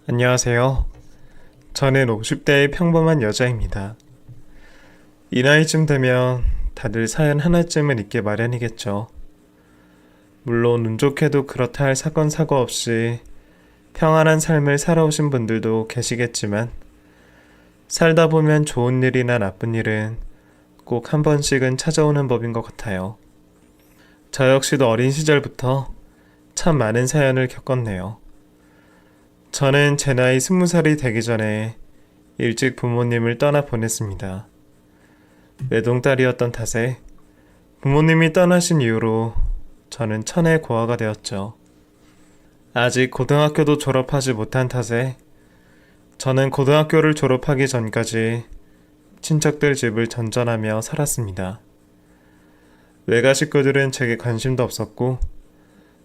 안녕하세요. 저는 50대의 평범한 여자입니다. 이 나이쯤 되면 다들 사연 하나쯤은 있게 마련이겠죠. 물론 운 좋게도 그렇다 할 사건 사고 없이 평안한 삶을 살아오신 분들도 계시겠지만 살다 보면 좋은 일이나 나쁜 일은 꼭 한 번씩은 찾아오는 법인 것 같아요. 저 역시도 어린 시절부터 참 많은 사연을 겪었네요. 저는 제 나이 20살이 되기 전에 일찍 부모님을 떠나 보냈습니다. 외동딸이었던 탓에 부모님이 떠나신 이후로 저는 천의 고아가 되었죠. 아직 고등학교도 졸업하지 못한 탓에 저는 고등학교를 졸업하기 전까지 친척들 집을 전전하며 살았습니다. 외가 식구들은 제게 관심도 없었고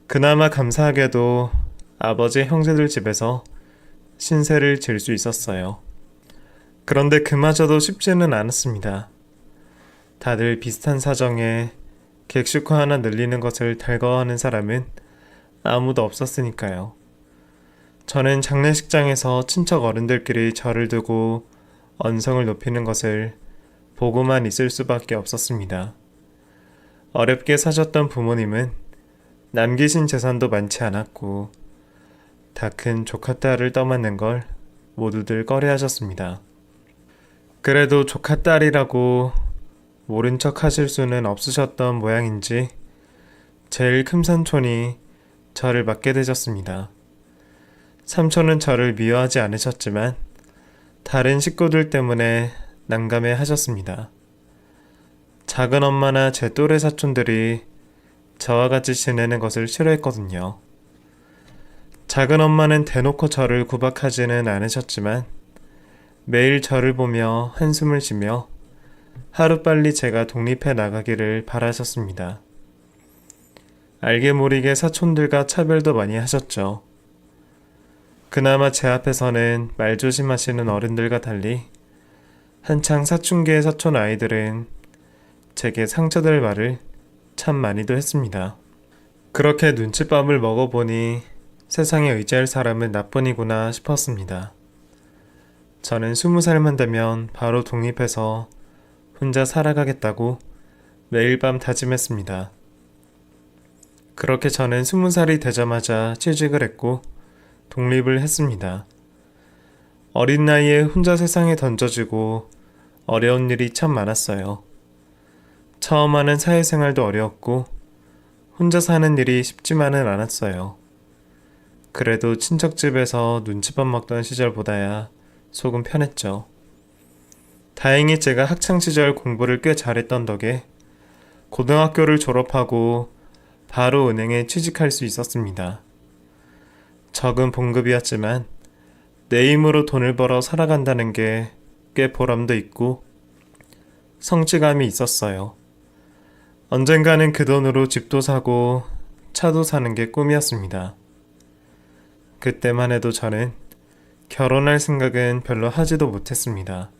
그나마 감사하게도 아버지 형제들 집에서 신세를 질 수 있었어요. 그런데 그마저도 쉽지는 않았습니다. 다들 비슷한 사정에 객식화 하나 늘리는 것을 달거워하는 사람은 아무도 없었으니까요. 저는 장례식장에서 친척 어른들끼리 절을 두고 언성을 높이는 것을 보고만 있을 수밖에 없었습니다. 어렵게 사셨던 부모님은 남기신 재산도 많지 않았고 다 큰 조카딸을 떠맡는 걸 모두들 꺼려하셨습니다. 그래도 조카딸이라고 모른 척 하실 수는 없으셨던 모양인지 제일 큰 삼촌이 저를 맡게 되셨습니다. 삼촌은 저를 미워하지 않으셨지만 다른 식구들 때문에 난감해 하셨습니다. 작은 엄마나 제 또래 사촌들이 저와 같이 지내는 것을 싫어했거든요. 작은 엄마는 대놓고 저를 구박하지는 않으셨지만 매일 저를 보며 한숨을 쉬며 하루빨리 제가 독립해 나가기를 바라셨습니다. 알게 모르게 사촌들과 차별도 많이 하셨죠. 그나마 제 앞에서는 말조심하시는 어른들과 달리 한창 사춘기의 사촌 아이들은 제게 상처될 말을 참 많이도 했습니다. 그렇게 눈칫밥을 먹어보니 세상에 의지할 사람은 나뿐이구나 싶었습니다. 저는 20살만 되면 바로 독립해서 혼자 살아가겠다고 매일 밤 다짐했습니다. 그렇게 저는 20살이 되자마자 취직을 했고 독립을 했습니다. 어린 나이에 혼자 세상에 던져지고 어려운 일이 참 많았어요. 처음 하는 사회생활도 어려웠고 혼자 사는 일이 쉽지만은 않았어요. 그래도 친척집에서 눈칫밥 먹던 시절보다야 속은 편했죠. 다행히 제가 학창시절 공부를 꽤 잘했던 덕에 고등학교를 졸업하고 바로 은행에 취직할 수 있었습니다. 적은 봉급이었지만 내 힘으로 돈을 벌어 살아간다는 게 꽤 보람도 있고 성취감이 있었어요. 언젠가는 그 돈으로 집도 사고 차도 사는 게 꿈이었습니다. 그때만 해도 저는 결혼할 생각은 별로 하지도 못했습니다.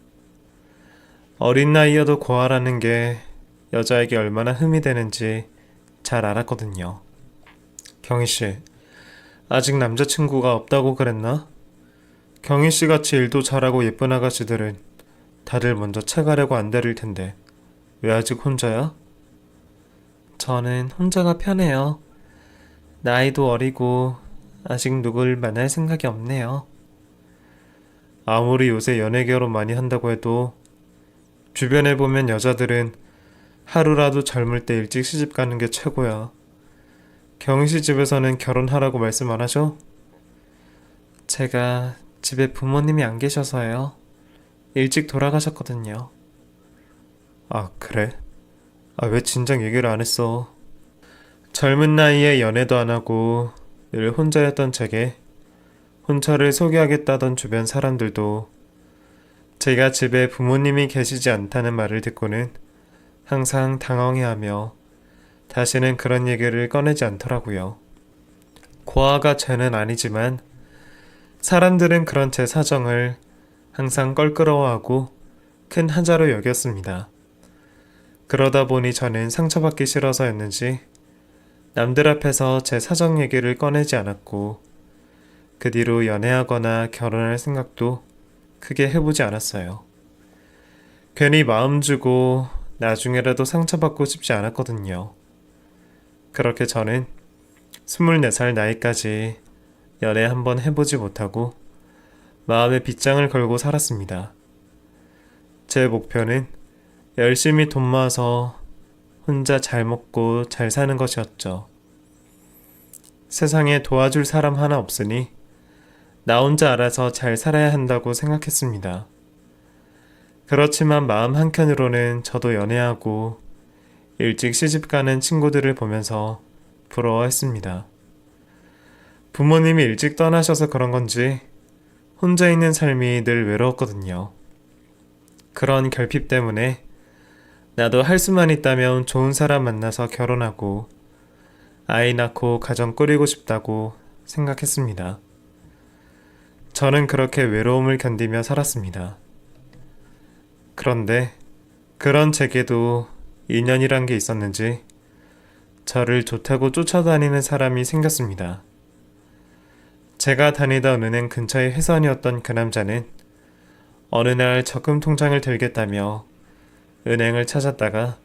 어린 나이여도 고아라는 게 여자에게 얼마나 흠이 되는지 잘 알았거든요. 경희씨, 아직 남자친구가 없다고 그랬나? 경희씨 같이 일도 잘하고 예쁜 아가씨들은 다들 먼저 채가려고 안달일 텐데 왜 아직 혼자야? 저는 혼자가 편해요. 나이도 어리고 아직 누굴 만날 생각이 없네요. 아무리 요새 연애 결혼 많이 한다고 해도 주변에 보면 여자들은 하루라도 젊을 때 일찍 시집 가는 게 최고야. 경희씨 집에서는 결혼하라고 말씀 안 하죠? 제가 집에 부모님이 안 계셔서요. 일찍 돌아가셨거든요. 아, 그래? 왜 진작 얘기를 안 했어? 젊은 나이에 연애도 안 하고 늘 혼자였던 제게 혼처를 소개하겠다던 주변 사람들도 제가 집에 부모님이 계시지 않다는 말을 듣고는 항상 당황해하며 다시는 그런 얘기를 꺼내지 않더라고요. 고아가 죄는 아니지만 사람들은 그런 제 사정을 항상 껄끄러워하고 큰 한자로 여겼습니다. 그러다 보니 저는 상처받기 싫어서였는지 남들 앞에서 제 사정 얘기를 꺼내지 않았고 그 뒤로 연애하거나 결혼할 생각도 크게 해보지 않았어요. 괜히 마음 주고 나중에라도 상처받고 싶지 않았거든요. 그렇게 저는 24살 나이까지 연애 한번 해보지 못하고 마음의 빗장을 걸고 살았습니다. 제 목표는 열심히 돈 모아서 혼자 잘 먹고 잘 사는 것이었죠. 세상에 도와줄 사람 하나 없으니 나 혼자 알아서 잘 살아야 한다고 생각했습니다. 그렇지만 마음 한켠으로는 저도 연애하고 일찍 시집가는 친구들을 보면서 부러워했습니다. 부모님이 일찍 떠나셔서 그런 건지 혼자 있는 삶이 늘 외로웠거든요. 그런 결핍 때문에 나도 할 수만 있다면 좋은 사람 만나서 결혼하고 아이 낳고 가정 꾸리고 싶다고 생각했습니다. 저는 그렇게 외로움을 견디며 살았습니다. 그런데 그런 제게도 인연이란 게 있었는지 저를 좋다고 쫓아다니는 사람이 생겼습니다. 제가 다니던 은행 근처의 회사원이었던 그 남자는 어느 날 적금 통장을 들겠다며 은행을 찾았다가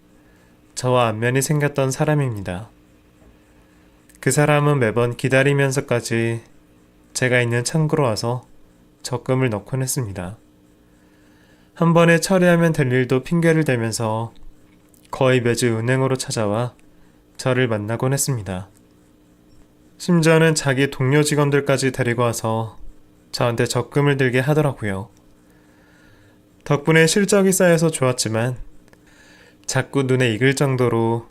저와 안면이 생겼던 사람입니다. 그 사람은 매번 기다리면서까지 제가 있는 창구로 와서 적금을 넣곤 했습니다. 한 번에 처리하면 될 일도 핑계를 대면서 거의 매주 은행으로 찾아와 저를 만나곤 했습니다. 심지어는 자기 동료 직원들까지 데리고 와서 저한테 적금을 들게 하더라고요. 덕분에 실적이 쌓여서 좋았지만 자꾸 눈에 익을 정도로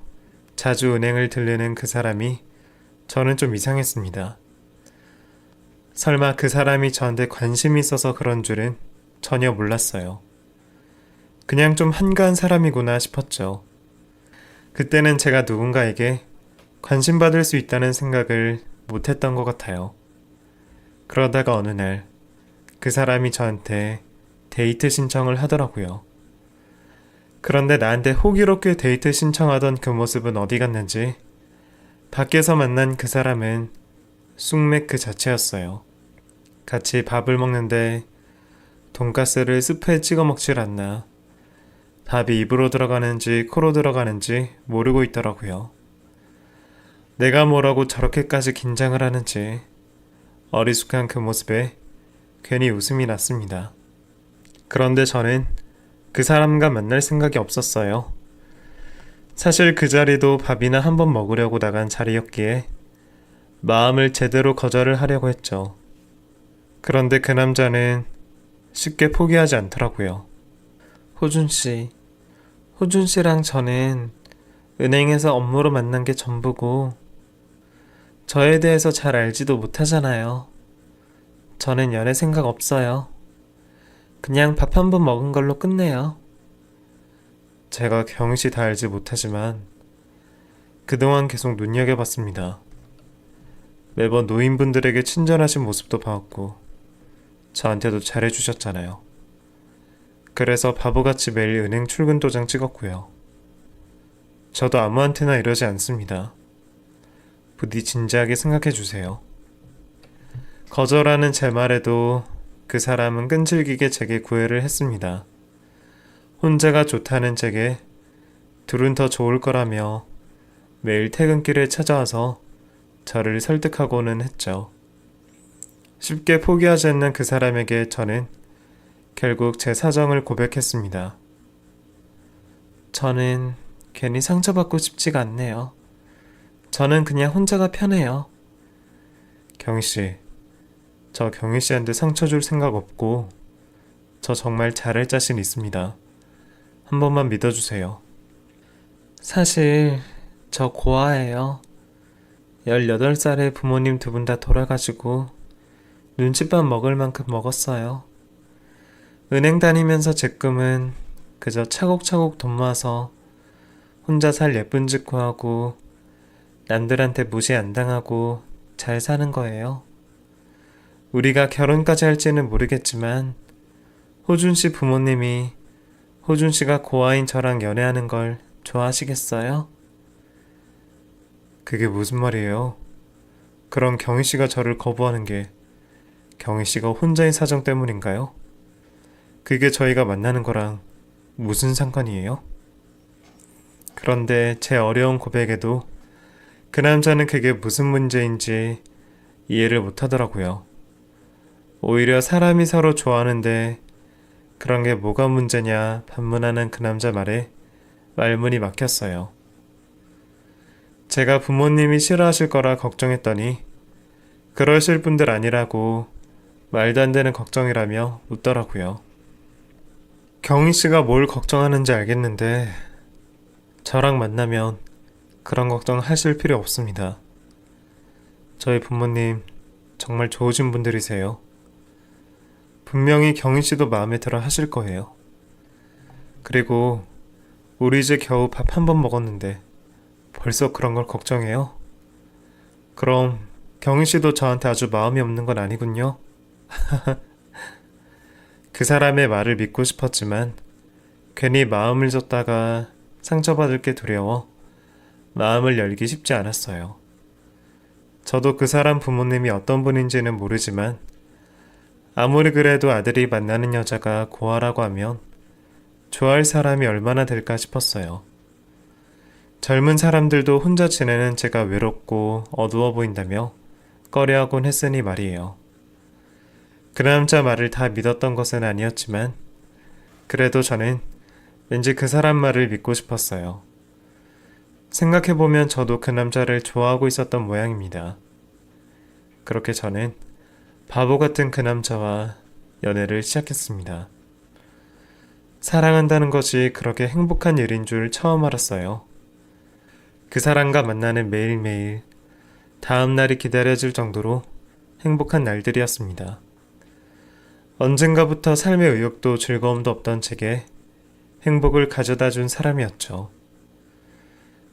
자주 은행을 들르는 그 사람이 저는 좀 이상했습니다. 설마 그 사람이 저한테 관심이 있어서 그런 줄은 전혀 몰랐어요. 그냥 좀 한가한 사람이구나 싶었죠. 그때는 제가 누군가에게 관심받을 수 있다는 생각을 못했던 것 같아요. 그러다가 어느 날 그 사람이 저한테 데이트 신청을 하더라고요. 그런데 나한테 호기롭게 데이트 신청하던 그 모습은 어디 갔는지 밖에서 만난 그 사람은 쑥맥 그 자체였어요. 같이 밥을 먹는데 돈가스를 스프에 찍어 먹질 않나 밥이 입으로 들어가는지 코로 들어가는지 모르고 있더라고요. 내가 뭐라고 저렇게까지 긴장을 하는지 어리숙한 그 모습에 괜히 웃음이 났습니다. 그런데 저는 그 사람과 만날 생각이 없었어요. 사실 그 자리도 밥이나 한번 먹으려고 나간 자리였기에 마음을 제대로 거절을 하려고 했죠. 그런데 그 남자는 쉽게 포기하지 않더라고요. 호준 씨랑 저는 은행에서 업무로 만난 게 전부고 저에 대해서 잘 알지도 못하잖아요. 저는 연애 생각 없어요. 그냥 밥 한 번 먹은 걸로 끝내요. 제가 경씨 다 알지 못하지만 그동안 계속 눈여겨봤습니다. 매번 노인분들에게 친절하신 모습도 봐왔고 저한테도 잘해주셨잖아요. 그래서 바보같이 매일 은행 출근 도장 찍었고요. 저도 아무한테나 이러지 않습니다. 부디 진지하게 생각해주세요. 거절하는 제 말에도 그 사람은 끈질기게 제게 구애를 했습니다. 혼자가 좋다는 제게 둘은 더 좋을 거라며 매일 퇴근길에 찾아와서 저를 설득하고는 했죠. 쉽게 포기하지 않는 그 사람에게 저는 결국 제 사정을 고백했습니다. 저는 괜히 상처받고 싶지가 않네요. 저는 그냥 혼자가 편해요. 경희씨, 저 경희씨한테 상처 줄 생각 없고 저 정말 잘할 자신 있습니다. 한 번만 믿어주세요. 사실 저 고아예요. 18살에 부모님 두 분 다 돌아가시고 눈칫밥 먹을 만큼 먹었어요. 은행 다니면서 제 꿈은 그저 차곡차곡 돈 모아서 혼자 살 예쁜 집 구하고 남들한테 무시 안 당하고 잘 사는 거예요. 우리가 결혼까지 할지는 모르겠지만 호준 씨 부모님이 호준 씨가 고아인 저랑 연애하는 걸 좋아하시겠어요? 그게 무슨 말이에요? 그럼 경희 씨가 저를 거부하는 게 경희 씨가 혼자인 사정 때문인가요? 그게 저희가 만나는 거랑 무슨 상관이에요? 그런데 제 어려운 고백에도 그 남자는 그게 무슨 문제인지 이해를 못 하더라고요. 오히려 사람이 서로 좋아하는데 그런 게 뭐가 문제냐 반문하는 그 남자 말에 말문이 막혔어요. 제가 부모님이 싫어하실 거라 걱정했더니 그러실 분들 아니라고 말도 안 되는 걱정이라며 웃더라고요. 경희 씨가 뭘 걱정하는지 알겠는데 저랑 만나면 그런 걱정 하실 필요 없습니다. 저희 부모님 정말 좋으신 분들이세요. 분명히 경희 씨도 마음에 들어 하실 거예요. 그리고 우리 이제 겨우 밥 한 번 먹었는데 벌써 그런 걸 걱정해요? 그럼 경희 씨도 저한테 아주 마음이 없는 건 아니군요. 그 사람의 말을 믿고 싶었지만 괜히 마음을 줬다가 상처받을 게 두려워 마음을 열기 쉽지 않았어요. 저도 그 사람 부모님이 어떤 분인지는 모르지만 아무리 그래도 아들이 만나는 여자가 고아라고 하면 좋아할 사람이 얼마나 될까 싶었어요. 젊은 사람들도 혼자 지내는 제가 외롭고 어두워 보인다며 꺼려하곤 했으니 말이에요. 그 남자 말을 다 믿었던 것은 아니었지만 그래도 저는 왠지 그 사람 말을 믿고 싶었어요. 생각해보면 저도 그 남자를 좋아하고 있었던 모양입니다. 그렇게 저는 바보 같은 그 남자와 연애를 시작했습니다. 사랑한다는 것이 그렇게 행복한 일인 줄 처음 알았어요. 그 사람과 만나는 매일매일 다음 날이 기다려질 정도로 행복한 날들이었습니다. 언젠가부터 삶의 의욕도 즐거움도 없던 제게 행복을 가져다 준 사람이었죠.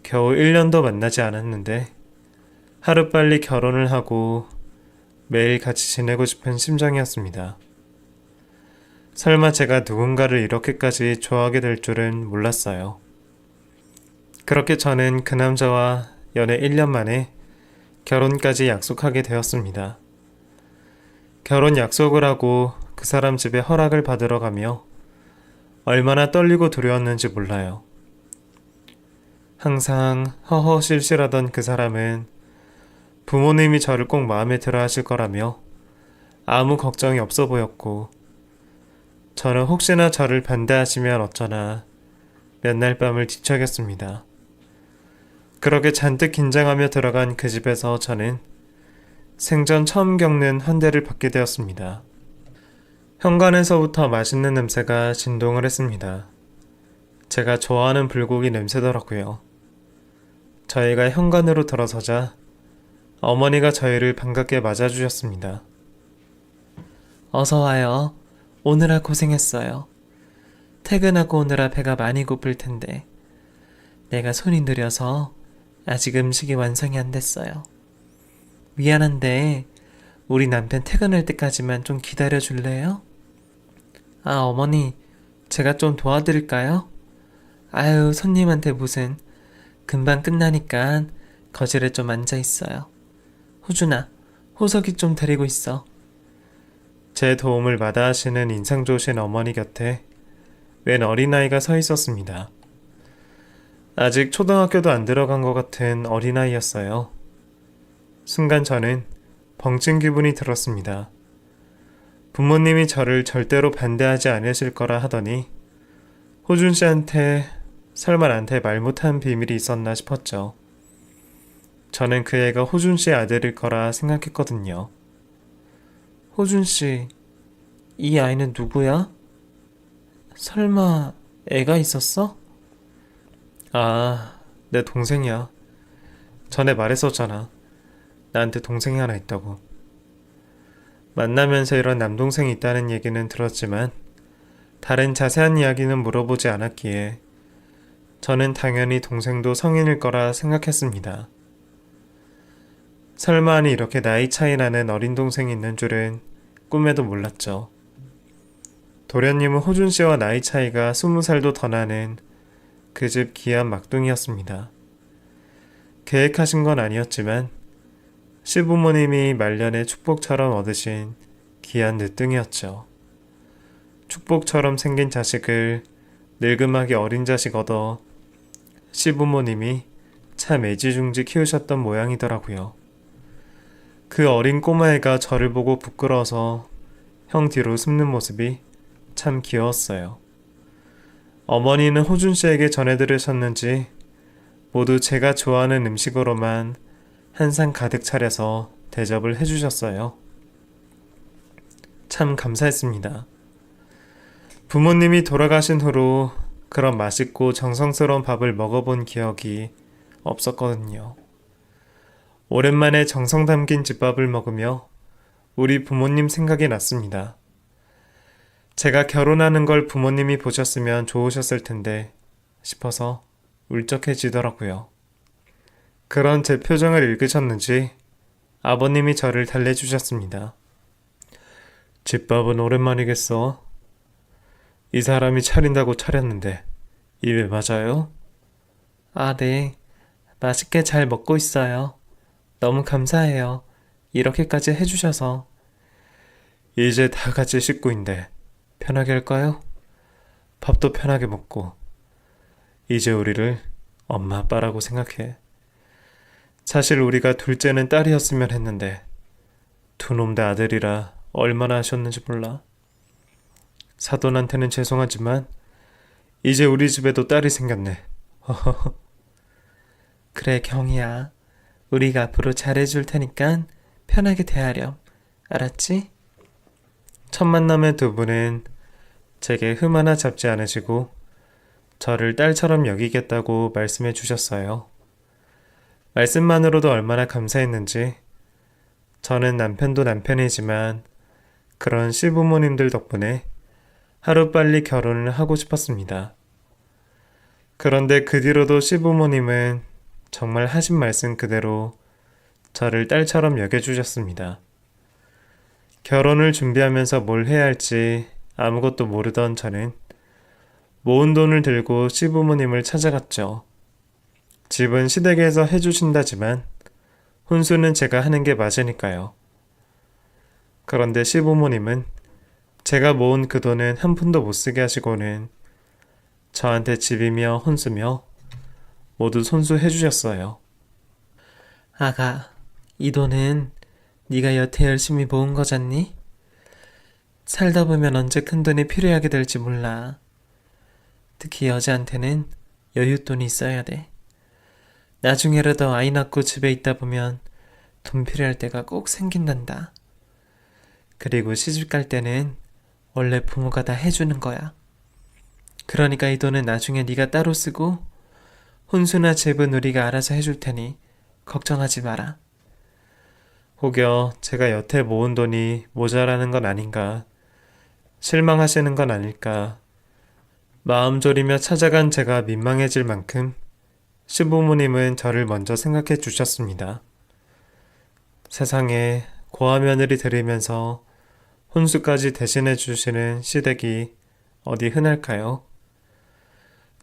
겨우 1년도 만나지 않았는데 하루빨리 결혼을 하고 매일 같이 지내고 싶은 심정이었습니다. 설마 제가 누군가를 이렇게까지 좋아하게 될 줄은 몰랐어요. 그렇게 저는 그 남자와 연애 1년 만에 결혼까지 약속하게 되었습니다. 결혼 약속을 하고 그 사람 집에 허락을 받으러 가며 얼마나 떨리고 두려웠는지 몰라요. 항상 허허실실하던 그 사람은 부모님이 저를 꼭 마음에 들어 하실 거라며 아무 걱정이 없어 보였고 저는 혹시나 저를 반대하시면 어쩌나 몇 날 밤을 뒤척였습니다. 그렇게 잔뜩 긴장하며 들어간 그 집에서 저는 생전 처음 겪는 환대를 받게 되었습니다. 현관에서부터 맛있는 냄새가 진동을 했습니다. 제가 좋아하는 불고기 냄새더라고요. 저희가 현관으로 들어서자 어머니가 저희를 반갑게 맞아주셨습니다. 어서 와요. 오느라 고생했어요. 퇴근하고 오느라 배가 많이 고플 텐데 내가 손이 느려서 아직 음식이 완성이 안 됐어요. 미안한데 우리 남편 퇴근할 때까지만 좀 기다려 줄래요? 아, 어머니, 제가 좀 도와드릴까요? 아유, 손님한테 무슨. 금방 끝나니까 거실에 좀 앉아 있어요. 호준아, 호석이 좀 데리고 있어. 제 도움을 마다하시는 인상 좋으신 어머니 곁에 웬 어린아이가 서 있었습니다. 아직 초등학교도 안 들어간 것 같은 어린아이였어요. 순간 저는 벙찐 기분이 들었습니다. 부모님이 저를 절대로 반대하지 않으실 거라 하더니 호준 씨한테 설마 나한테 말 못한 비밀이 있었나 싶었죠. 저는 그 애가 호준 씨의 아들일 거라 생각했거든요. 호준 씨, 이 아이는 누구야? 설마 애가 있었어? 아, 내 동생이야. 전에 말했었잖아. 나한테 동생이 하나 있다고. 만나면서 이런 남동생이 있다는 얘기는 들었지만 다른 자세한 이야기는 물어보지 않았기에 저는 당연히 동생도 성인일 거라 생각했습니다. 설마니 이렇게 나이 차이 나는 어린 동생이 있는 줄은 꿈에도 몰랐죠. 도련님은 호준 씨와 나이 차이가 20살도 더 나는 그 집 귀한 막둥이였습니다. 계획하신 건 아니었지만 시부모님이 말년에 축복처럼 얻으신 귀한 늦둥이었죠. 축복처럼 생긴 자식을 늙음하게 어린 자식 얻어 시부모님이 참 애지중지 키우셨던 모양이더라고요. 그 어린 꼬마애가 저를 보고 부끄러워서 형 뒤로 숨는 모습이 참 귀여웠어요. 어머니는 호준 씨에게 전해들으셨는지 모두 제가 좋아하는 음식으로만 한 상 가득 차려서 대접을 해주셨어요. 참 감사했습니다. 부모님이 돌아가신 후로 그런 맛있고 정성스러운 밥을 먹어본 기억이 없었거든요. 오랜만에 정성 담긴 집밥을 먹으며 우리 부모님 생각이 났습니다. 제가 결혼하는 걸 부모님이 보셨으면 좋으셨을 텐데 싶어서 울적해지더라고요. 그런 제 표정을 읽으셨는지 아버님이 저를 달래주셨습니다. 집밥은 오랜만이겠어. 이 사람이 차린다고 차렸는데 입에 맞아요? 아, 네. 맛있게 잘 먹고 있어요. 너무 감사해요. 이렇게까지 해주셔서. 이제 다 같이 식구인데 편하게 할까요? 밥도 편하게 먹고. 이제 우리를 엄마 아빠라고 생각해. 사실 우리가 둘째는 딸이었으면 했는데 두 놈 다 아들이라 얼마나 하셨는지 몰라. 사돈한테는 죄송하지만 이제 우리 집에도 딸이 생겼네. 그래 경이야. 우리가 앞으로 잘해줄 테니까 편하게 대하렴. 알았지? 첫 만남의 두 분은 제게 흠 하나 잡지 않으시고 저를 딸처럼 여기겠다고 말씀해 주셨어요. 말씀만으로도 얼마나 감사했는지 저는 남편도 남편이지만 그런 시부모님들 덕분에 하루빨리 결혼을 하고 싶었습니다. 그런데 그 뒤로도 시부모님은 정말 하신 말씀 그대로 저를 딸처럼 여겨주셨습니다. 결혼을 준비하면서 뭘 해야 할지 아무것도 모르던 저는 모은 돈을 들고 시부모님을 찾아갔죠. 집은 시댁에서 해주신다지만 혼수는 제가 하는 게 맞으니까요. 그런데 시부모님은 제가 모은 그 돈은 한 푼도 못 쓰게 하시고는 저한테 집이며 혼수며 모두 손수해 주셨어요. 아가, 이 돈은 네가 여태 열심히 모은 거잖니? 살다 보면 언제 큰 돈이 필요하게 될지 몰라. 특히 여자한테는 여윳돈이 있어야 돼. 나중에라도 아이 낳고 집에 있다 보면 돈 필요할 때가 꼭 생긴단다. 그리고 시집 갈 때는 원래 부모가 다 해주는 거야. 그러니까 이 돈은 나중에 네가 따로 쓰고 혼수나 집은 우리가 알아서 해줄 테니 걱정하지 마라. 혹여 제가 여태 모은 돈이 모자라는 건 아닌가, 실망하시는 건 아닐까, 마음 졸이며 찾아간 제가 민망해질 만큼 시부모님은 저를 먼저 생각해 주셨습니다. 세상에 고아 며느리 들이면서 혼수까지 대신해 주시는 시댁이 어디 흔할까요?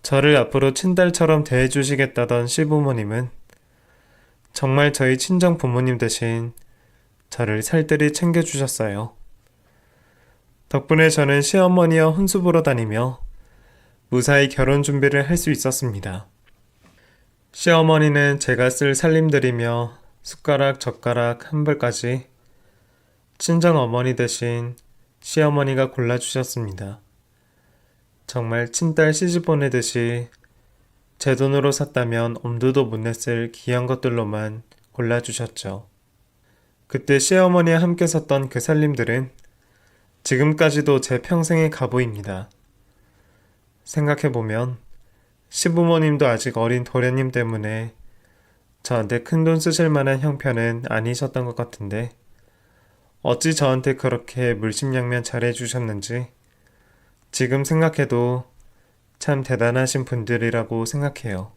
저를 앞으로 친딸처럼 대해주시겠다던 시부모님은 정말 저희 친정 부모님 대신 저를 살뜰히 챙겨주셨어요. 덕분에 저는 시어머니와 혼수 보러 다니며 무사히 결혼 준비를 할 수 있었습니다. 시어머니는 제가 쓸 살림들이며 숟가락, 젓가락 한 벌까지 친정 어머니 대신 시어머니가 골라주셨습니다. 정말 친딸 시집 보내듯이 제 돈으로 샀다면 엄두도 못 냈을 귀한 것들로만 골라주셨죠. 그때 시어머니와 함께 섰던 그 살림들은 지금까지도 제 평생의 가보입니다. 생각해보면 시부모님도 아직 어린 도련님 때문에 저한테 큰돈 쓰실 만한 형편은 아니셨던 것 같은데 어찌 저한테 그렇게 물심양면 잘해주셨는지 지금 생각해도 참 대단하신 분들이라고 생각해요.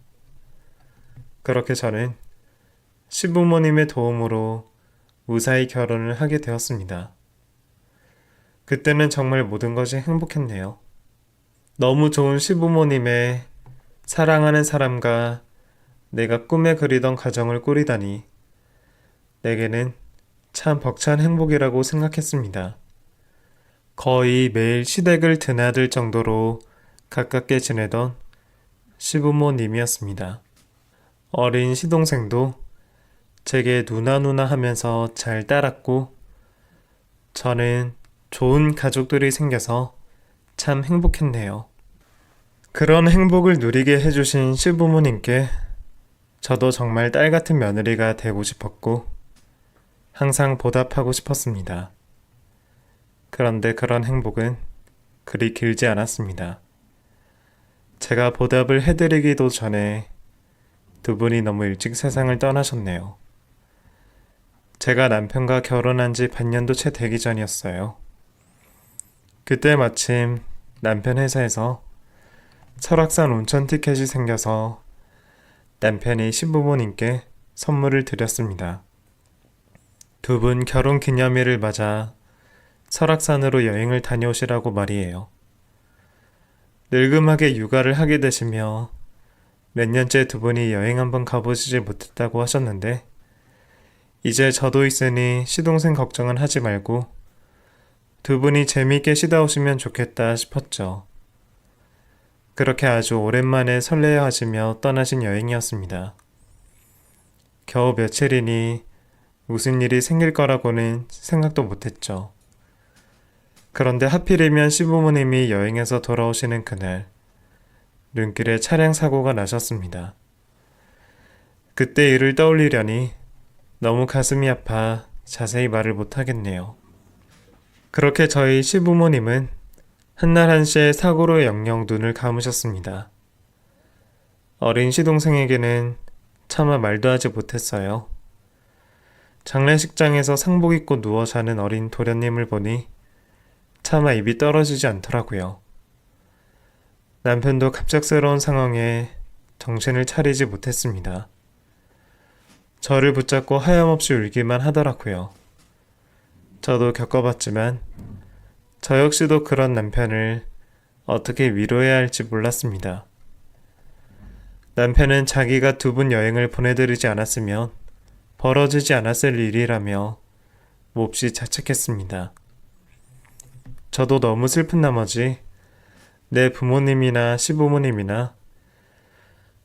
그렇게 저는 시부모님의 도움으로 무사히 결혼을 하게 되었습니다. 그때는 정말 모든 것이 행복했네요. 너무 좋은 시부모님의 사랑하는 사람과 내가 꿈에 그리던 가정을 꾸리다니 내게는 참 벅찬 행복이라고 생각했습니다. 거의 매일 시댁을 드나들 정도로 가깝게 지내던 시부모님이었습니다. 어린 시동생도 제게 누나 하면서 잘 따랐고 저는 좋은 가족들이 생겨서 참 행복했네요. 그런 행복을 누리게 해주신 시부모님께 저도 정말 딸 같은 며느리가 되고 싶었고 항상 보답하고 싶었습니다. 그런데 그런 행복은 그리 길지 않았습니다. 제가 보답을 해드리기도 전에 두 분이 너무 일찍 세상을 떠나셨네요. 제가 남편과 결혼한 지 반년도 채 되기 전이었어요. 그때 마침 남편 회사에서 설악산 온천 티켓이 생겨서 남편이 시부모님께 선물을 드렸습니다. 두 분 결혼 기념일을 맞아 설악산으로 여행을 다녀오시라고 말이에요. 늙음하게 육아를 하게 되시며 몇 년째 두 분이 여행 한번 가보시지 못했다고 하셨는데 이제 저도 있으니 시동생 걱정은 하지 말고 두 분이 재미있게 쉬다 오시면 좋겠다 싶었죠. 그렇게 아주 오랜만에 설레어 하시며 떠나신 여행이었습니다. 겨우 며칠이니 무슨 일이 생길 거라고는 생각도 못했죠. 그런데 하필이면 시부모님이 여행에서 돌아오시는 그날 눈길에 차량 사고가 나셨습니다. 그때 일을 떠올리려니 너무 가슴이 아파 자세히 말을 못하겠네요. 그렇게 저희 시부모님은 한날 한시에 사고로 영영 눈을 감으셨습니다. 어린 시동생에게는 차마 말도 하지 못했어요. 장례식장에서 상복 입고 누워 자는 어린 도련님을 보니 차마 입이 떨어지지 않더라고요. 남편도 갑작스러운 상황에 정신을 차리지 못했습니다. 저를 붙잡고 하염없이 울기만 하더라고요. 저도 겪어봤지만 저 역시도 그런 남편을 어떻게 위로해야 할지 몰랐습니다. 남편은 자기가 두 분 여행을 보내드리지 않았으면 벌어지지 않았을 일이라며 몹시 자책했습니다. 저도 너무 슬픈 나머지 내 부모님이나 시부모님이나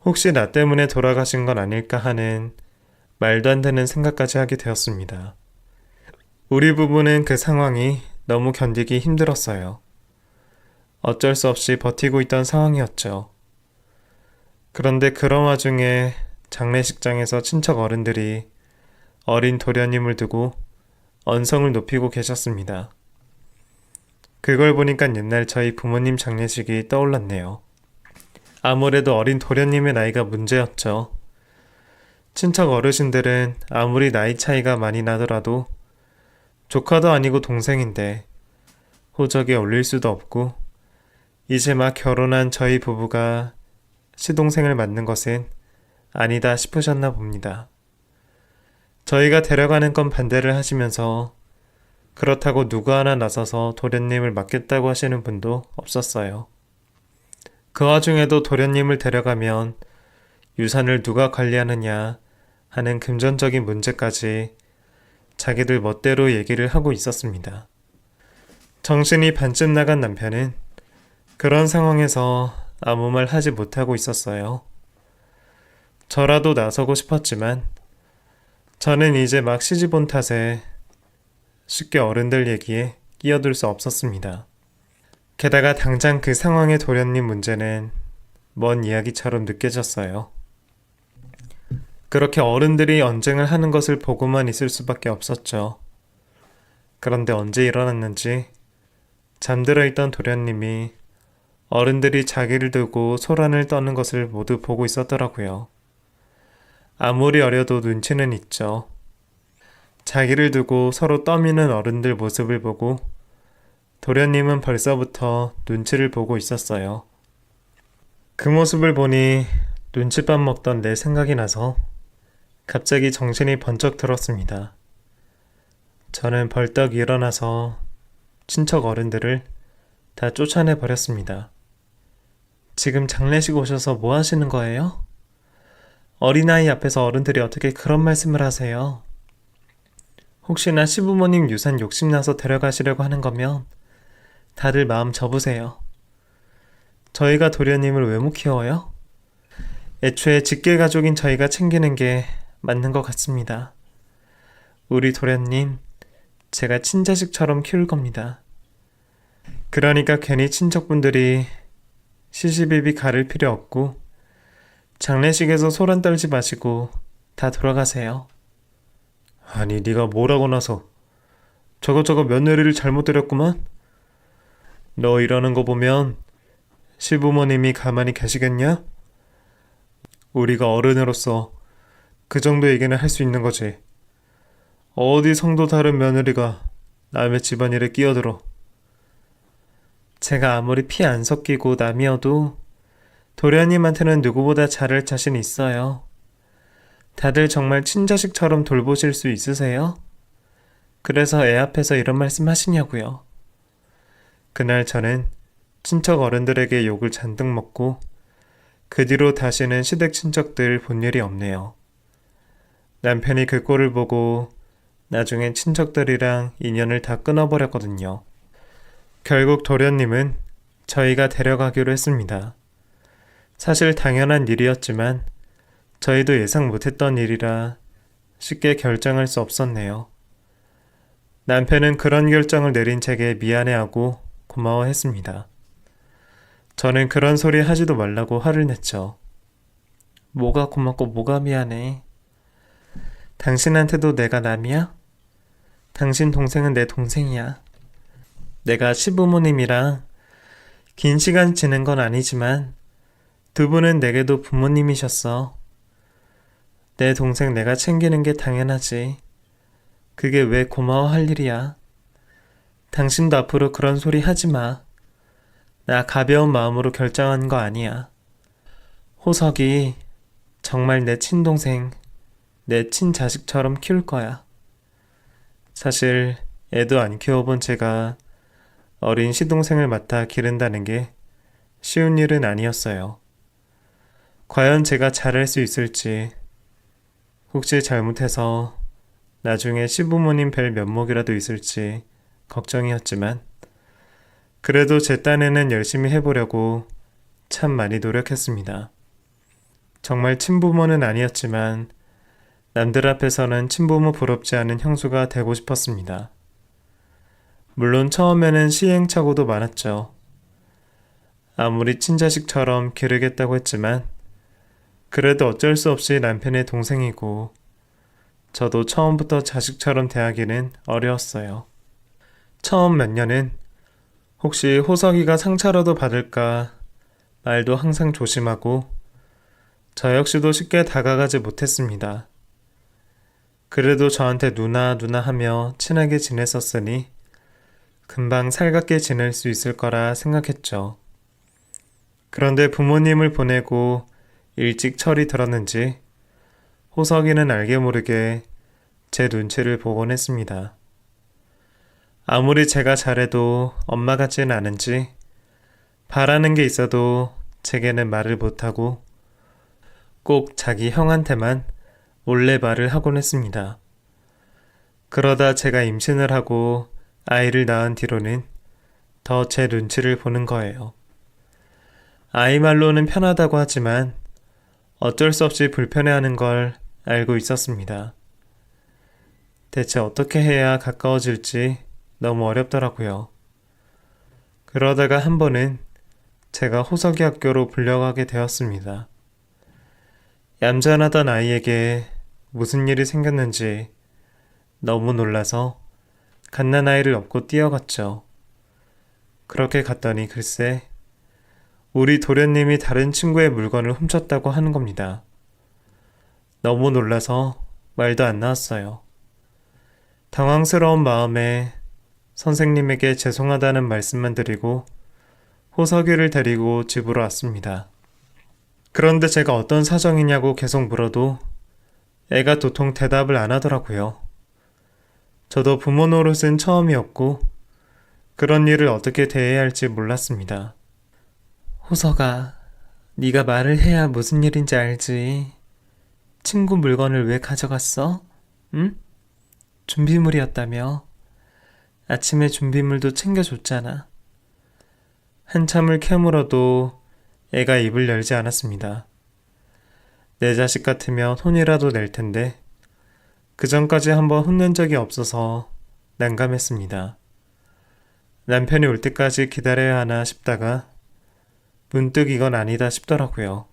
혹시 나 때문에 돌아가신 건 아닐까 하는 말도 안 되는 생각까지 하게 되었습니다. 우리 부부는 그 상황이 너무 견디기 힘들었어요. 어쩔 수 없이 버티고 있던 상황이었죠. 그런데 그런 와중에 장례식장에서 친척 어른들이 어린 도련님을 두고 언성을 높이고 계셨습니다. 그걸 보니까 옛날 저희 부모님 장례식이 떠올랐네요. 아무래도 어린 도련님의 나이가 문제였죠. 친척 어르신들은 아무리 나이 차이가 많이 나더라도 조카도 아니고 동생인데 호적에 올릴 수도 없고 이제 막 결혼한 저희 부부가 시동생을 맞는 것은 아니다 싶으셨나 봅니다. 저희가 데려가는 건 반대를 하시면서 그렇다고 누구 하나 나서서 도련님을 맡겠다고 하시는 분도 없었어요. 그 와중에도 도련님을 데려가면 유산을 누가 관리하느냐 하는 금전적인 문제까지 자기들 멋대로 얘기를 하고 있었습니다. 정신이 반쯤 나간 남편은 그런 상황에서 아무 말 하지 못하고 있었어요. 저라도 나서고 싶었지만 저는 이제 막 시집 온 탓에 쉽게 어른들 얘기에 끼어들 수 없었습니다. 게다가 당장 그 상황의 도련님 문제는 먼 이야기처럼 느껴졌어요. 그렇게 어른들이 언쟁을 하는 것을 보고만 있을 수밖에 없었죠. 그런데 언제 일어났는지 잠들어 있던 도련님이 어른들이 자기를 두고 소란을 떠는 것을 모두 보고 있었더라고요. 아무리 어려도 눈치는 있죠. 자기를 두고 서로 떠미는 어른들 모습을 보고 도련님은 벌써부터 눈치를 보고 있었어요. 그 모습을 보니 눈칫밥 먹던 내 생각이 나서 갑자기 정신이 번쩍 들었습니다. 저는 벌떡 일어나서 친척 어른들을 다 쫓아내 버렸습니다. 지금 장례식 오셔서 뭐 하시는 거예요? 어린아이 앞에서 어른들이 어떻게 그런 말씀을 하세요? 혹시나 시부모님 유산 욕심나서 데려가시려고 하는 거면 다들 마음 접으세요. 저희가 도련님을 왜 못 키워요? 애초에 직계 가족인 저희가 챙기는 게 맞는 것 같습니다. 우리 도련님, 제가 친자식처럼 키울 겁니다. 그러니까 괜히 친척분들이 시시비비 가를 필요 없고 장례식에서 소란 떨지 마시고 다 돌아가세요. 아니, 네가 뭐라고 나서 저거 며느리를 잘못 들였구만? 너 이러는 거 보면 시부모님이 가만히 계시겠냐? 우리가 어른으로서 그 정도 얘기는 할 수 있는 거지. 어디 성도 다른 며느리가 남의 집안일에 끼어들어. 제가 아무리 피 안 섞이고 남이어도 도련님한테는 누구보다 잘할 자신 있어요. 다들 정말 친자식처럼 돌보실 수 있으세요? 그래서 애 앞에서 이런 말씀 하시냐고요. 그날 저는 친척 어른들에게 욕을 잔뜩 먹고 그 뒤로 다시는 시댁 친척들 본 일이 없네요. 남편이 그 꼴을 보고 나중엔 친척들이랑 인연을 다 끊어버렸거든요. 결국 도련님은 저희가 데려가기로 했습니다. 사실 당연한 일이었지만 저희도 예상 못했던 일이라 쉽게 결정할 수 없었네요. 남편은 그런 결정을 내린 제게 미안해하고 고마워했습니다. 저는 그런 소리 하지도 말라고 화를 냈죠. 뭐가 고맙고 뭐가 미안해. 당신한테도 내가 남이야? 당신 동생은 내 동생이야. 내가 시부모님이랑 긴 시간 지낸 건 아니지만 두 분은 내게도 부모님이셨어. 내 동생 내가 챙기는 게 당연하지. 그게 왜 고마워할 일이야. 당신도 앞으로 그런 소리 하지 마. 나 가벼운 마음으로 결정한 거 아니야. 호석이 정말 내 친동생, 내 친자식처럼 키울 거야. 사실 애도 안 키워본 제가 어린 시동생을 맡아 기른다는 게 쉬운 일은 아니었어요. 과연 제가 잘할 수 있을지, 혹시 잘못해서 나중에 시부모님 뵐 면목이라도 있을지 걱정이었지만 그래도 제 딴에는 열심히 해보려고 참 많이 노력했습니다. 정말 친부모는 아니었지만 남들 앞에서는 친부모 부럽지 않은 형수가 되고 싶었습니다. 물론 처음에는 시행착오도 많았죠. 아무리 친자식처럼 기르겠다고 했지만 그래도 어쩔 수 없이 남편의 동생이고 저도 처음부터 자식처럼 대하기는 어려웠어요. 처음 몇 년은 혹시 호석이가 상처라도 받을까 말도 항상 조심하고 저 역시도 쉽게 다가가지 못했습니다. 그래도 저한테 누나 하며 친하게 지냈었으니 금방 살갑게 지낼 수 있을 거라 생각했죠. 그런데 부모님을 보내고 일찍 철이 들었는지 호석이는 알게 모르게 제 눈치를 보곤 했습니다. 아무리 제가 잘해도 엄마 같지는 않은지 바라는 게 있어도 제게는 말을 못하고 꼭 자기 형한테만 몰래 말을 하곤 했습니다. 그러다 제가 임신을 하고 아이를 낳은 뒤로는 더 제 눈치를 보는 거예요. 아이 말로는 편하다고 하지만 어쩔 수 없이 불편해하는 걸 알고 있었습니다. 대체 어떻게 해야 가까워질지 너무 어렵더라고요. 그러다가 한 번은 제가 호석이 학교로 불려가게 되었습니다. 얌전하던 아이에게 무슨 일이 생겼는지 너무 놀라서 갓난아이를 업고 뛰어갔죠. 그렇게 갔더니 글쎄 우리 도련님이 다른 친구의 물건을 훔쳤다고 하는 겁니다. 너무 놀라서 말도 안 나왔어요. 당황스러운 마음에 선생님에게 죄송하다는 말씀만 드리고 호석이를 데리고 집으로 왔습니다. 그런데 제가 어떤 사정이냐고 계속 물어도 애가 도통 대답을 안 하더라고요. 저도 부모 노릇은 처음이었고 그런 일을 어떻게 대해야 할지 몰랐습니다. 호석아, 네가 말을 해야 무슨 일인지 알지. 친구 물건을 왜 가져갔어? 응? 준비물이었다며. 아침에 준비물도 챙겨줬잖아. 한참을 캐물어도 애가 입을 열지 않았습니다. 내 자식 같으면 혼이라도 낼 텐데 그 전까지 한번 혼낸 적이 없어서 난감했습니다. 남편이 올 때까지 기다려야 하나 싶다가 문득 이건 아니다 싶더라고요.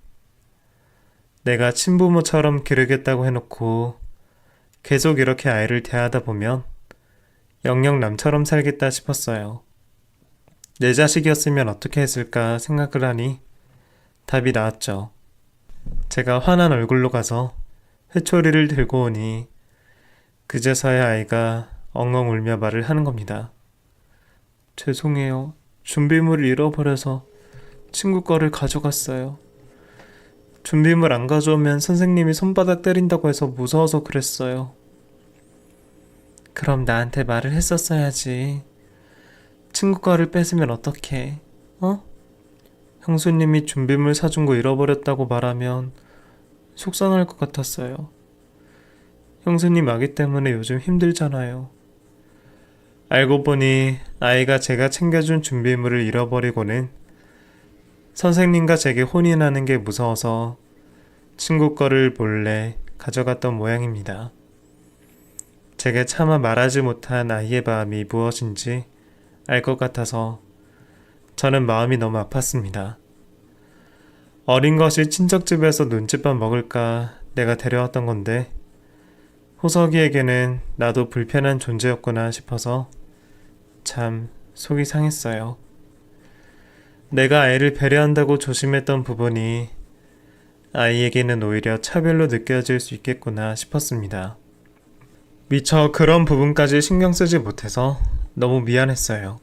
내가 친부모처럼 기르겠다고 해놓고 계속 이렇게 아이를 대하다 보면 영영 남처럼 살겠다 싶었어요. 내 자식이었으면 어떻게 했을까 생각을 하니 답이 나왔죠. 제가 화난 얼굴로 가서 회초리를 들고 오니 그제서야 아이가 엉엉 울며 말을 하는 겁니다. 죄송해요. 준비물을 잃어버려서 친구 거를 가져갔어요. 준비물 안 가져오면 선생님이 손바닥 때린다고 해서 무서워서 그랬어요. 그럼 나한테 말을 했었어야지. 친구 거를 뺏으면 어떡해? 형수님이 준비물 사준 거 잃어버렸다고 말하면 속상할 것 같았어요. 형수님 아기 때문에 요즘 힘들잖아요. 알고 보니 아이가 제가 챙겨준 준비물을 잃어버리고는 선생님과 제게 혼이 나는 게 무서워서 친구 거를 몰래 가져갔던 모양입니다. 제게 차마 말하지 못한 아이의 마음이 무엇인지 알 것 같아서 저는 마음이 너무 아팠습니다. 어린 것이 친척집에서 눈칫밥 먹을까 내가 데려왔던 건데 호석이에게는 나도 불편한 존재였구나 싶어서 참 속이 상했어요. 내가 아이를 배려한다고 조심했던 부분이 아이에게는 오히려 차별로 느껴질 수 있겠구나 싶었습니다. 미처 그런 부분까지 신경 쓰지 못해서 너무 미안했어요.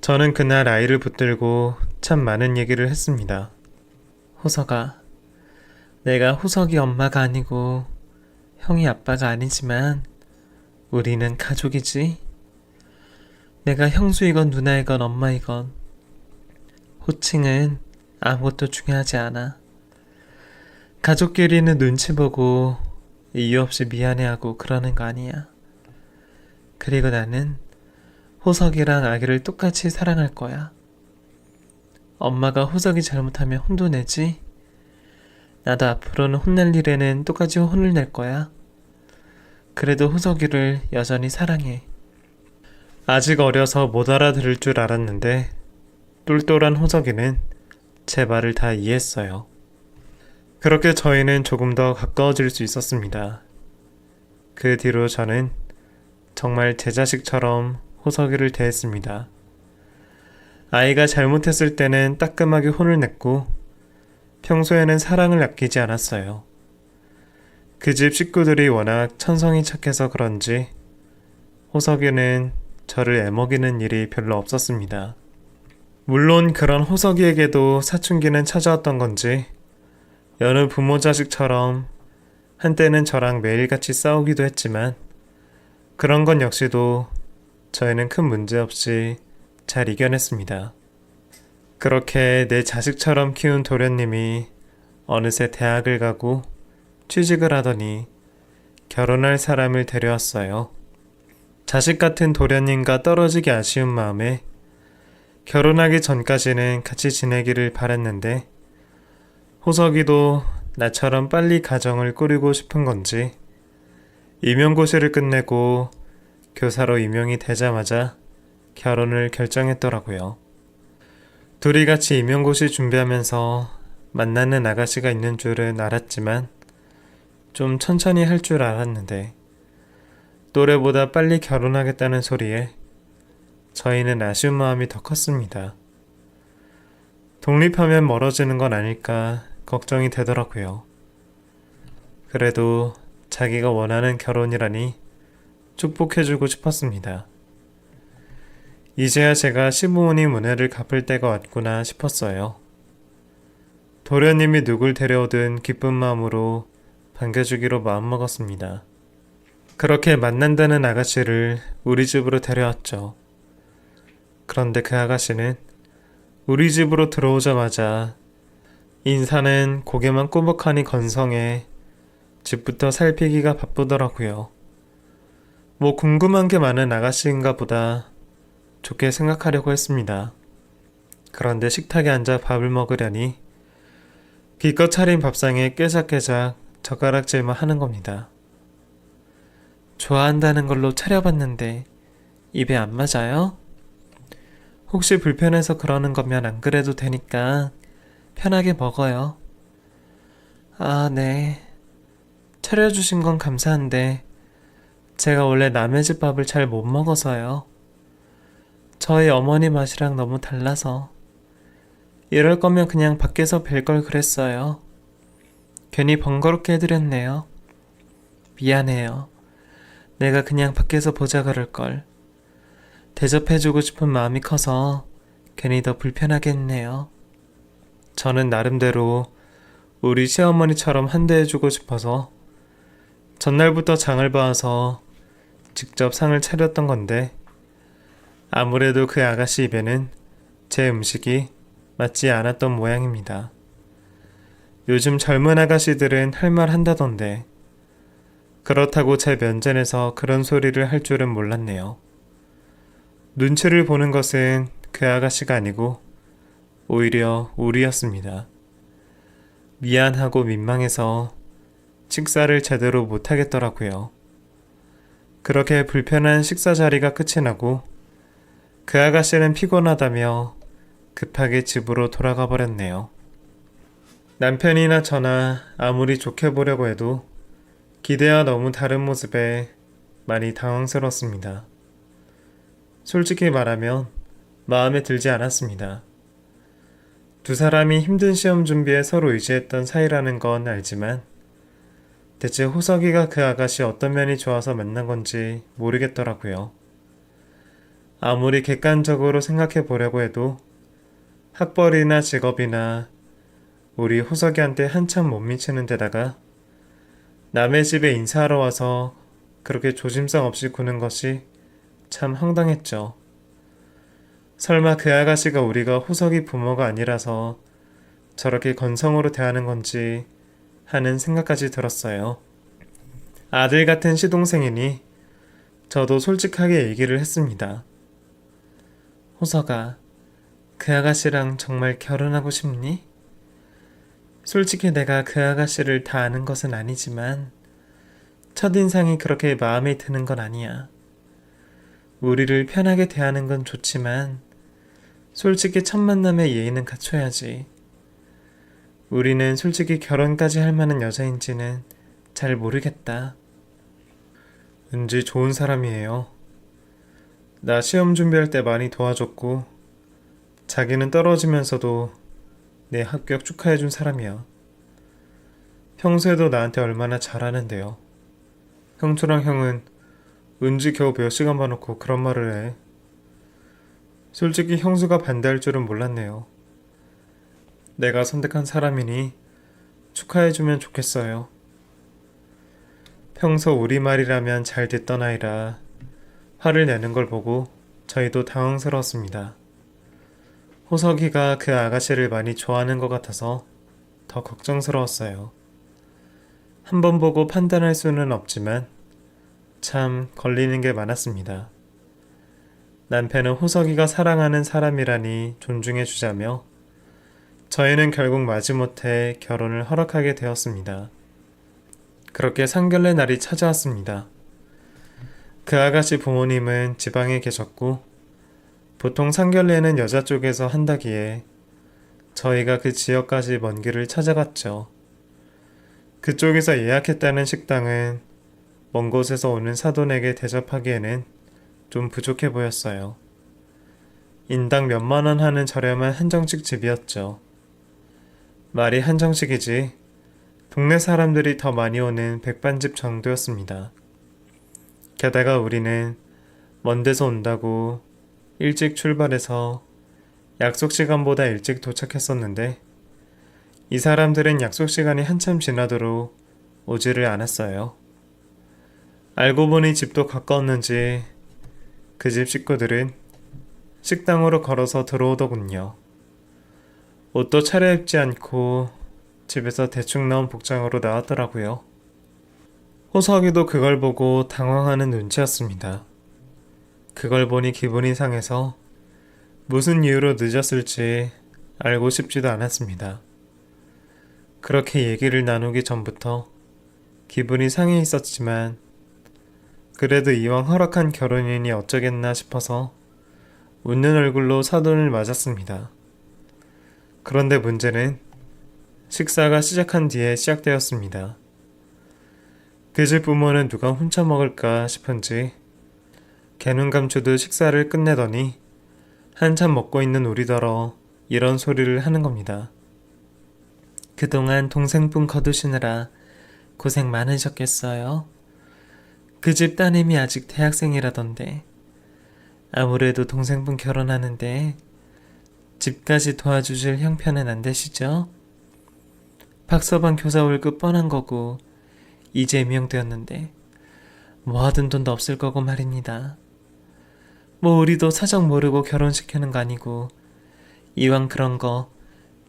저는 그날 아이를 붙들고 참 많은 얘기를 했습니다. 호석아, 내가 호석이 엄마가 아니고 형이 아빠가 아니지만 우리는 가족이지? 내가 형수이건 누나이건 엄마이건 호칭은 아무것도 중요하지 않아. 가족끼리는 눈치 보고 이유 없이 미안해하고 그러는 거 아니야. 그리고 나는 호석이랑 아기를 똑같이 사랑할 거야. 엄마가 호석이 잘못하면 혼도 내지? 나도 앞으로는 혼낼 일에는 똑같이 혼을 낼 거야. 그래도 호석이를 여전히 사랑해. 아직 어려서 못 알아들을 줄 알았는데 똘똘한 호석이는 제 말을 다 이해했어요. 그렇게 저희는 조금 더 가까워질 수 있었습니다. 그 뒤로 저는 정말 제 자식처럼 호석이를 대했습니다. 아이가 잘못했을 때는 따끔하게 혼을 냈고 평소에는 사랑을 아끼지 않았어요. 그 집 식구들이 워낙 천성이 착해서 그런지 호석이는 저를 애먹이는 일이 별로 없었습니다. 물론 그런 호석이에게도 사춘기는 찾아왔던 건지 여느 부모 자식처럼 한때는 저랑 매일같이 싸우기도 했지만 그런 건 역시도 저희는 큰 문제 없이 잘 이겨냈습니다. 그렇게 내 자식처럼 키운 도련님이 어느새 대학을 가고 취직을 하더니 결혼할 사람을 데려왔어요. 자식 같은 도련님과 떨어지기 아쉬운 마음에 결혼하기 전까지는 같이 지내기를 바랐는데 호석이도 나처럼 빨리 가정을 꾸리고 싶은 건지 임용고시를 끝내고 교사로 임용이 되자마자 결혼을 결정했더라고요. 둘이 같이 임용고시 준비하면서 만나는 아가씨가 있는 줄은 알았지만 좀 천천히 할 줄 알았는데 또래보다 빨리 결혼하겠다는 소리에 저희는 아쉬운 마음이 더 컸습니다. 독립하면 멀어지는 건 아닐까 걱정이 되더라고요. 그래도 자기가 원하는 결혼이라니 축복해주고 싶었습니다. 이제야 제가 시부모님 은혜를 갚을 때가 왔구나 싶었어요. 도련님이 누굴 데려오든 기쁜 마음으로 반겨주기로 마음먹었습니다. 그렇게 만난다는 아가씨를 우리 집으로 데려왔죠. 그런데 그 아가씨는 우리 집으로 들어오자마자 인사는 고개만 꾸벅하니 건성에 집부터 살피기가 바쁘더라고요. 뭐 궁금한 게 많은 아가씨인가 보다 좋게 생각하려고 했습니다. 그런데 식탁에 앉아 밥을 먹으려니 기껏 차린 밥상에 깨작깨작 젓가락질만 하는 겁니다. 좋아한다는 걸로 차려봤는데 입에 안 맞아요? 혹시 불편해서 그러는 거면 안 그래도 되니까 편하게 먹어요. 아, 네. 차려주신 건 감사한데 제가 원래 남의 집 밥을 잘 못 먹어서요. 저희 어머니 맛이랑 너무 달라서. 이럴 거면 그냥 밖에서 뵐 걸 그랬어요. 괜히 번거롭게 해드렸네요. 미안해요. 내가 그냥 밖에서 보자 그럴 걸. 대접해주고 싶은 마음이 커서 괜히 더 불편하게 했네요. 저는 나름대로 우리 시어머니처럼 한대해주고 싶어서 전날부터 장을 봐서 직접 상을 차렸던 건데 아무래도 그 아가씨 입에는 제 음식이 맞지 않았던 모양입니다. 요즘 젊은 아가씨들은 할 말 한다던데 그렇다고 제 면전에서 그런 소리를 할 줄은 몰랐네요. 눈치를 보는 것은 그 아가씨가 아니고 오히려 우리였습니다. 미안하고 민망해서 식사를 제대로 못하겠더라고요. 그렇게 불편한 식사 자리가 끝이 나고 그 아가씨는 피곤하다며 급하게 집으로 돌아가 버렸네요. 남편이나 저나 아무리 좋게 보려고 해도 기대와 너무 다른 모습에 많이 당황스럽습니다. 솔직히 말하면 마음에 들지 않았습니다. 두 사람이 힘든 시험 준비에 서로 의지했던 사이라는 건 알지만 대체 호석이가 그 아가씨 어떤 면이 좋아서 만난 건지 모르겠더라고요. 아무리 객관적으로 생각해 보려고 해도 학벌이나 직업이나 우리 호석이한테 한참 못 미치는 데다가 남의 집에 인사하러 와서 그렇게 조심성 없이 구는 것이 참 황당했죠. 설마 그 아가씨가 우리가 호석이 부모가 아니라서 저렇게 건성으로 대하는 건지 하는 생각까지 들었어요. 아들 같은 시동생이니 저도 솔직하게 얘기를 했습니다. 호석아, 그 아가씨랑 정말 결혼하고 싶니? 솔직히 내가 그 아가씨를 다 아는 것은 아니지만 첫인상이 그렇게 마음에 드는 건 아니야. 우리를 편하게 대하는 건 좋지만 솔직히 첫 만남의 예의는 갖춰야지. 우리는 솔직히 결혼까지 할 만한 여자인지는 잘 모르겠다. 은지 좋은 사람이에요. 나 시험 준비할 때 많이 도와줬고 자기는 떨어지면서도 내 합격 축하해준 사람이야. 평소에도 나한테 얼마나 잘하는데요. 형수랑 형은 은지 겨우 몇 시간 봐놓고 그런 말을 해. 솔직히 형수가 반대할 줄은 몰랐네요. 내가 선택한 사람이니 축하해주면 좋겠어요. 평소 우리말이라면 잘 듣던 아이라 화를 내는 걸 보고 저희도 당황스러웠습니다. 호석이가 그 아가씨를 많이 좋아하는 것 같아서 더 걱정스러웠어요. 한 번 보고 판단할 수는 없지만 참 걸리는 게 많았습니다. 남편은 호석이가 사랑하는 사람이라니 존중해주자며 저희는 결국 마지못해 결혼을 허락하게 되었습니다. 그렇게 상견례 날이 찾아왔습니다. 그 아가씨 부모님은 지방에 계셨고 보통 상견례는 여자 쪽에서 한다기에 저희가 그 지역까지 먼 길을 찾아갔죠. 그쪽에서 예약했다는 식당은 먼 곳에서 오는 사돈에게 대접하기에는 좀 부족해 보였어요. 인당 몇만 원 하는 저렴한 한정식 집이었죠. 말이 한정식이지 동네 사람들이 더 많이 오는 백반집 정도였습니다. 게다가 우리는 먼 데서 온다고 일찍 출발해서 약속 시간보다 일찍 도착했었는데 이 사람들은 약속 시간이 한참 지나도록 오지를 않았어요. 알고 보니 집도 가까웠는지 그 집 식구들은 식당으로 걸어서 들어오더군요. 옷도 차려입지 않고 집에서 대충 나온 복장으로 나왔더라고요. 호석이도 그걸 보고 당황하는 눈치였습니다. 그걸 보니 기분이 상해서 무슨 이유로 늦었을지 알고 싶지도 않았습니다. 그렇게 얘기를 나누기 전부터 기분이 상해 있었지만 그래도 이왕 허락한 결혼이니 어쩌겠나 싶어서 웃는 얼굴로 사돈을 맞았습니다. 그런데 문제는 식사가 시작한 뒤에 시작되었습니다. 그 집 부모는 누가 훔쳐 먹을까 싶은지 개눈 감추듯 식사를 끝내더니 한참 먹고 있는 우리더러 이런 소리를 하는 겁니다. 그동안 동생분 거두시느라 고생 많으셨겠어요? 그 집 따님이 아직 대학생이라던데 아무래도 동생분 결혼하는데 집까지 도와주실 형편은 안 되시죠? 박서방 교사 월급 뻔한 거고 이제 임용되었는데 모아둔 돈도 없을 거고 말입니다. 뭐 우리도 사정 모르고 결혼시키는 거 아니고 이왕 그런 거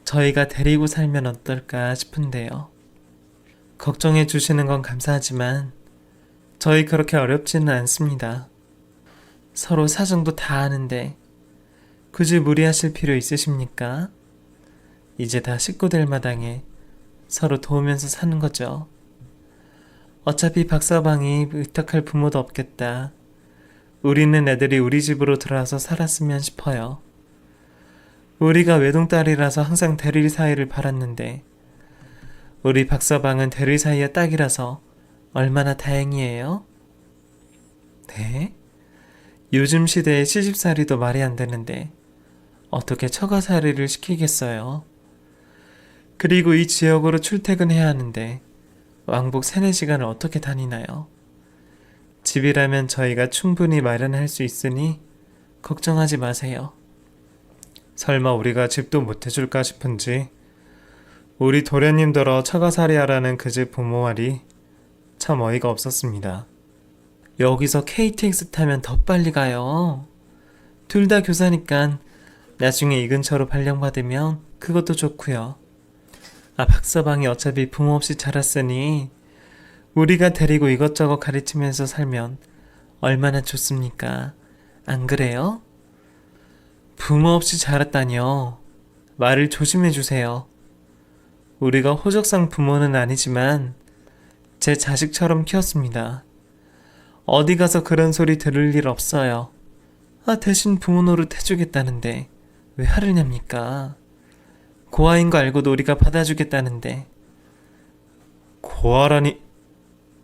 저희가 데리고 살면 어떨까 싶은데요. 걱정해 주시는 건 감사하지만 저희 그렇게 어렵지는 않습니다. 서로 사정도 다 아는데 굳이 무리하실 필요 있으십니까? 이제 다 식구들 마당에 서로 도우면서 사는 거죠. 어차피 박서방이 의탁할 부모도 없겠다. 우리는 애들이 우리 집으로 들어와서 살았으면 싶어요. 우리가 외동딸이라서 항상 대리 사이를 바랐는데 우리 박서방은 대리 사이가 딱이라서 얼마나 다행이에요? 네? 요즘 시대에 시집살이도 말이 안 되는데 어떻게 처가살이를 시키겠어요? 그리고 이 지역으로 출퇴근해야 하는데 왕복 3-4시간을 어떻게 다니나요? 집이라면 저희가 충분히 마련할 수 있으니 걱정하지 마세요. 설마 우리가 집도 못 해줄까 싶은지 우리 도련님더러 처가살이 하라는 그 집 부모 말이 참 어이가 없었습니다. 여기서 KTX 타면 더 빨리 가요. 둘 다 교사니까 나중에 이 근처로 발령받으면 그것도 좋고요. 박서방이 어차피 부모 없이 자랐으니 우리가 데리고 이것저것 가르치면서 살면 얼마나 좋습니까? 안 그래요? 부모 없이 자랐다뇨. 말을 조심해 주세요. 우리가 호적상 부모는 아니지만 제 자식처럼 키웠습니다. 어디 가서 그런 소리 들을 일 없어요. 대신 부모 노릇 해주겠다는데 왜 화를 냅니까? 고아인 거 알고도 우리가 받아주겠다는데. 고아라니...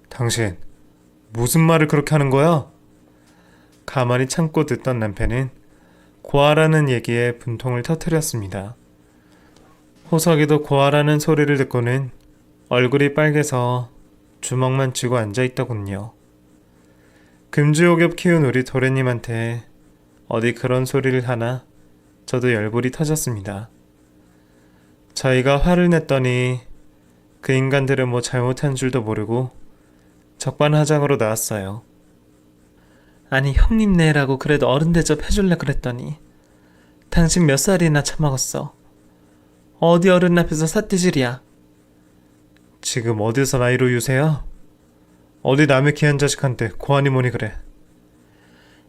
당신 무슨 말을 그렇게 하는 거야? 가만히 참고 듣던 남편은 고아라는 얘기에 분통을 터뜨렸습니다. 호석이도 고아라는 소리를 듣고는 얼굴이 빨개서 주먹만 쥐고 앉아있더군요. 금주옥엽 키운 우리 도련님한테 어디 그런 소리를 하나 저도 열불이 터졌습니다. 저희가 화를 냈더니 그 인간들은 뭐 잘못한 줄도 모르고 적반하장으로 나왔어요. 아니 형님네라고 그래도 어른 대접 해줄래 그랬더니 당신 몇 살이나 처먹었어. 어디 어른 앞에서 삿대질이야. 지금 어디서 나이로 유세야? 어디 남의 귀한 자식한테 고아니 뭐니 그래.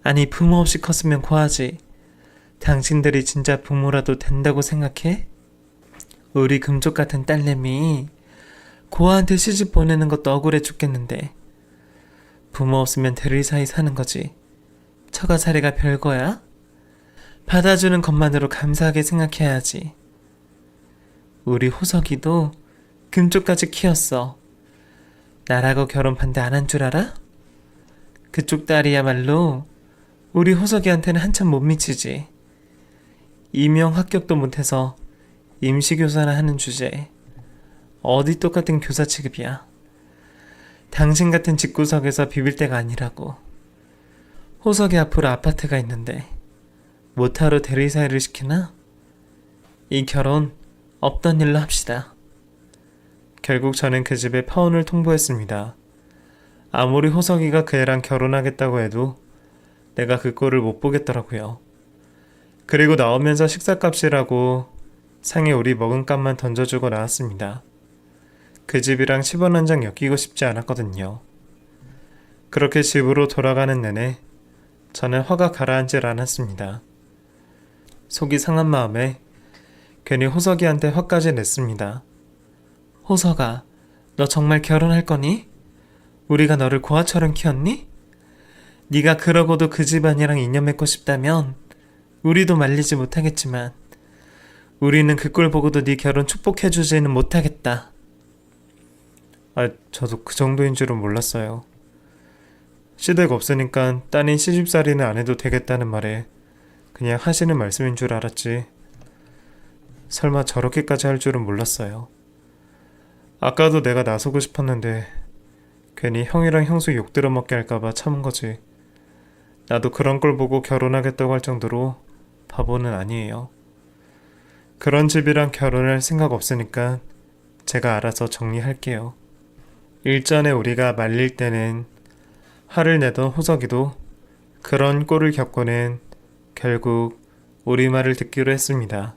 아니 부모 없이 컸으면 고아지. 당신들이 진짜 부모라도 된다고 생각해? 우리 금쪽 같은 딸내미 고아한테 시집 보내는 것도 억울해 죽겠는데 부모 없으면 대리 사이 사는 거지. 처가살이가 별거야? 받아주는 것만으로 감사하게 생각해야지. 우리 호석이도 금쪽까지 키웠어. 나라고 결혼 반대 안 한 줄 알아? 그쪽 딸이야말로 우리 호석이한테는 한참 못 미치지. 임용 합격도 못해서 임시교사나 하는 주제에 어디 똑같은 교사 취급이야. 당신 같은 집구석에서 비빌 때가 아니라고. 호석이 앞으로 아파트가 있는데 모타로 대리사회를 시키나? 이 결혼 없던 일로 합시다. 결국 저는 그 집에 파혼을 통보했습니다. 아무리 호석이가 그 애랑 결혼하겠다고 해도 내가 그 꼴을 못 보겠더라고요. 그리고 나오면서 식사값이라고 상에 우리 먹은 값만 던져주고 나왔습니다. 그 집이랑 10원 한 장 엮이고 싶지 않았거든요. 그렇게 집으로 돌아가는 내내 저는 화가 가라앉질 않았습니다. 속이 상한 마음에 괜히 호석이한테 화까지 냈습니다. 호석아, 너 정말 결혼할 거니? 우리가 너를 고아처럼 키웠니? 네가 그러고도 그 집안이랑 인연 맺고 싶다면 우리도 말리지 못하겠지만 우리는 그 꼴 보고도 네 결혼 축복해주지는 못하겠다. 저도 그 정도인 줄은 몰랐어요. 시댁 없으니까 따님 시집살이는 안 해도 되겠다는 말에 그냥 하시는 말씀인 줄 알았지. 설마 저렇게까지 할 줄은 몰랐어요. 아까도 내가 나서고 싶었는데 괜히 형이랑 형수 욕 들어먹게 할까봐 참은 거지. 나도 그런 걸 보고 결혼하겠다고 할 정도로 바보는 아니에요. 그런 집이랑 결혼할 생각 없으니까 제가 알아서 정리할게요. 일전에 우리가 말릴 때는 화를 내던 호석이도 그런 꼴을 겪고는 결국 우리 말을 듣기로 했습니다.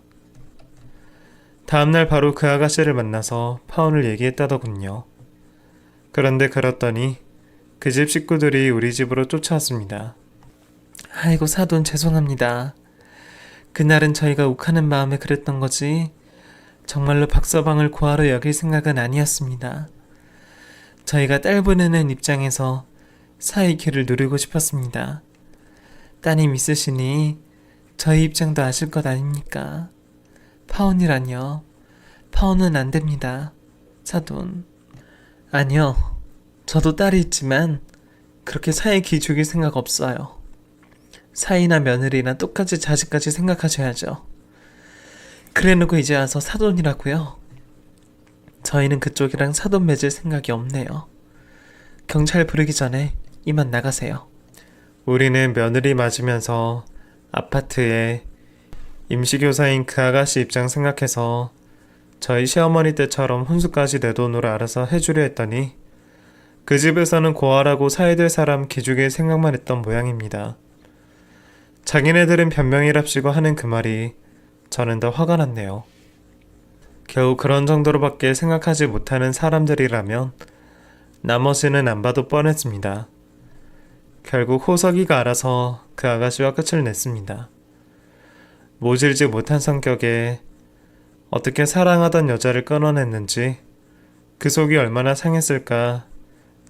다음날 바로 그 아가씨를 만나서 파혼을 얘기했다더군요. 그런데 그랬더니 그 집 식구들이 우리 집으로 쫓아왔습니다. 아이고 사돈 죄송합니다. 그날은 저희가 욱하는 마음에 그랬던 거지 정말로 박서방을 고아로 여길 생각은 아니었습니다. 저희가 딸 보내는 입장에서 사위 길을 누리고 싶었습니다. 따님 있으시니 저희 입장도 아실 것 아닙니까? 파혼이라뇨. 파혼은 안 됩니다. 사돈. 아니요. 저도 딸이 있지만 그렇게 사위 기 죽일 생각 없어요. 사위나 며느리나 똑같이 자식까지 생각하셔야죠. 그래놓고 이제 와서 사돈이라고요? 저희는 그쪽이랑 사돈 맺을 생각이 없네요. 경찰 부르기 전에 이만 나가세요. 우리는 며느리 맞으면서 아파트에 임시교사인 그 아가씨 입장 생각해서 저희 시어머니 때처럼 혼수까지 내 돈으로 알아서 해주려 했더니 그 집에서는 고아라고 사회될 사람 기죽일 생각만 했던 모양입니다. 자기네들은 변명이랍시고 하는 그 말이 저는 더 화가 났네요. 겨우 그런 정도로밖에 생각하지 못하는 사람들이라면 나머지는 안 봐도 뻔했습니다. 결국 호석이가 알아서 그 아가씨와 끝을 냈습니다. 모질지 못한 성격에 어떻게 사랑하던 여자를 끊어냈는지 그 속이 얼마나 상했을까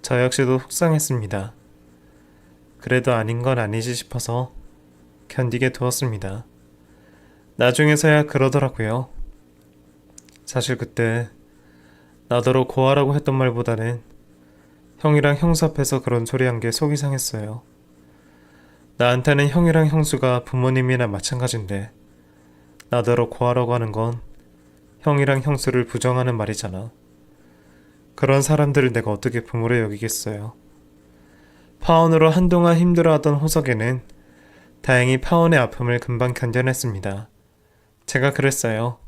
저 역시도 속상했습니다. 그래도 아닌 건 아니지 싶어서 견디게 두었습니다. 나중에서야 그러더라고요. 사실 그때 나더러 고아라고 했던 말보다는 형이랑 형수 앞에서 그런 소리 한 게 속이 상했어요. 나한테는 형이랑 형수가 부모님이나 마찬가지인데 나더러 고아라고 하는 건 형이랑 형수를 부정하는 말이잖아. 그런 사람들을 내가 어떻게 부모로 여기겠어요. 파혼으로 한동안 힘들어하던 호석이는 다행히 파혼의 아픔을 금방 견뎌냈습니다. 제가 그랬어요.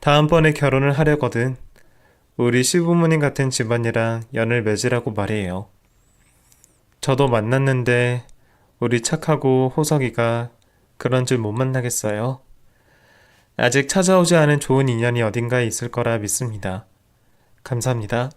다음번에 결혼을 하려거든 우리 시부모님 같은 집안이랑 연을 맺으라고 말이에요. 저도 만났는데 우리 착하고 호석이가 그런 줄 못 만나겠어요? 아직 찾아오지 않은 좋은 인연이 어딘가에 있을 거라 믿습니다. 감사합니다.